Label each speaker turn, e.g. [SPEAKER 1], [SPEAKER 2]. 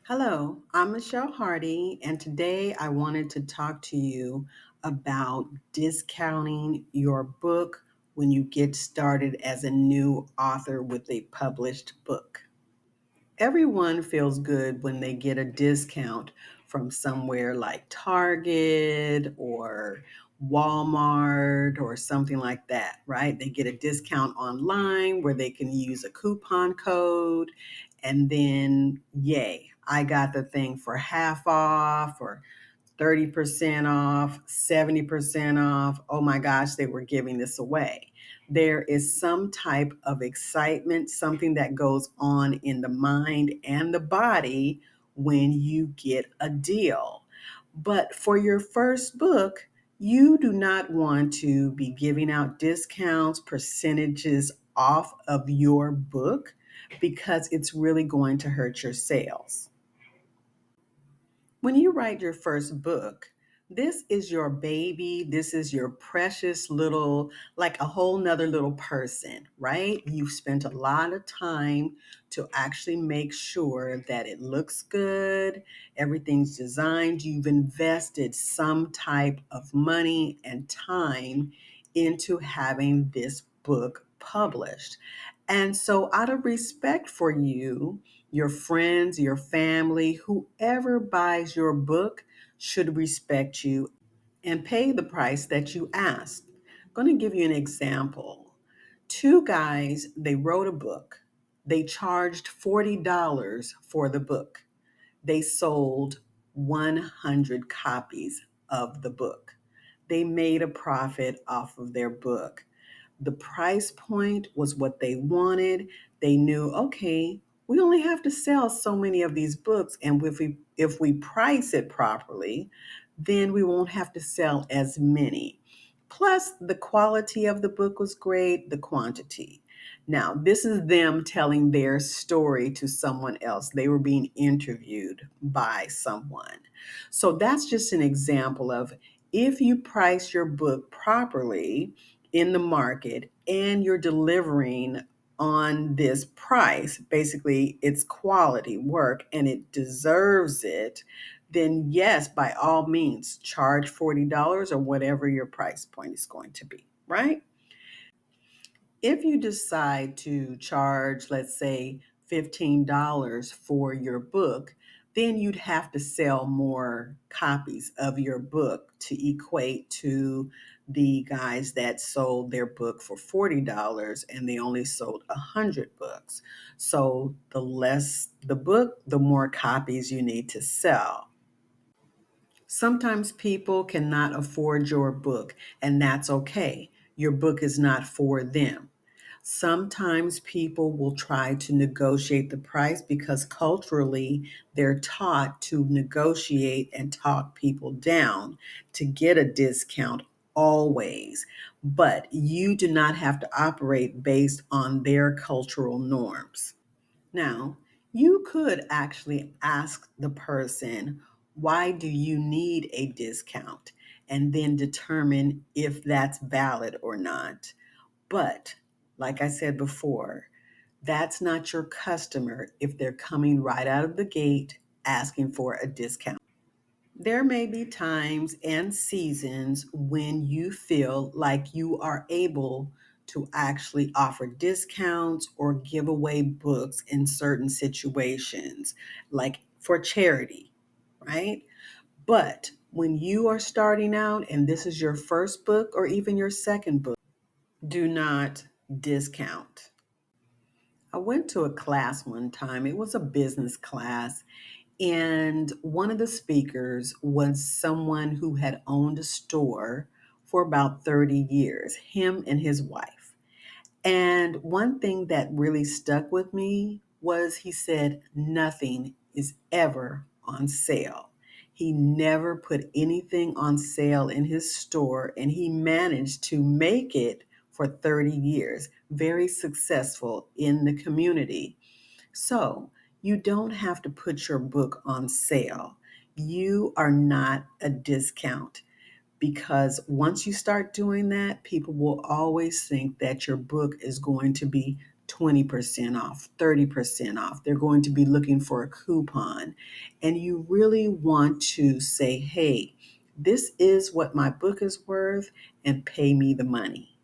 [SPEAKER 1] Hello, I'm Michelle Hardy, and today I wanted to talk to you about discounting your book when you get started as a new author with a published book. Everyone feels good when they get a discount from somewhere like Target or Walmart or something like that, right? They get a discount online where they can use a coupon code, and then, yay, I got the thing for half off or 30% off, 70% off. Oh my gosh, they were giving this away. There is some type of excitement, something that goes on in the mind and the body when you get a deal. But for your first book, you do not want to be giving out discounts, percentages off of your book because it's really going to hurt your sales. When you write your first book, this is your baby. This is your precious little, like a whole nother little person, right? You've spent a lot of time to actually make sure that it looks good, everything's designed. You've invested some type of money and time into having this book published. And so, out of respect for you, your friends, your family, whoever buys your book should respect you and pay the price that you asked. I'm going to give you an example. Two guys, they wrote a book. They charged $40 for the book. They sold 100 copies of the book. They made a profit off of their book. The price point was what they wanted. They knew, okay, we only have to sell so many of these books, and if we price it properly, then we won't have to sell as many. Plus, the quality of the book was great, the quantity. Now, this is them telling their story to someone else. They were being interviewed by someone. So that's just an example of if you price your book properly in the market and you're delivering on this price, basically it's quality work and it deserves it, then yes, by all means, charge $40 or whatever your price point is going to be, right? If you decide to charge, let's say, $15 for your book, then you'd have to sell more copies of your book to equate to the guys that sold their book for $40 and they only sold 100 books. So the less the book, the more copies you need to sell. Sometimes people cannot afford your book, and that's okay. Your book is not for them. Sometimes people will try to negotiate the price because culturally they're taught to negotiate and talk people down to get a discount always. But you do not have to operate based on their cultural norms. Now, you could actually ask the person, why do you need a discount? And then determine if that's valid or not. But, like I said before, that's not your customer if they're coming right out of the gate asking for a discount. There may be times and seasons when you feel like you are able to actually offer discounts or give away books in certain situations, like for charity, right? But when you are starting out and this is your first book or even your second book, do not discount. I went to a class one time, it was a business class, and one of the speakers was someone who had owned a store for about 30 years, him and his wife. And one thing that really stuck with me was he said, nothing is ever on sale. He never put anything on sale in his store, and he managed to make it for 30 years, very successful in the community. So you don't have to put your book on sale. You are not a discount because once you start doing that, people will always think that your book is going to be 20% off, 30% off. They're going to be looking for a coupon. And you really want to say, hey, this is what my book is worth and pay me the money.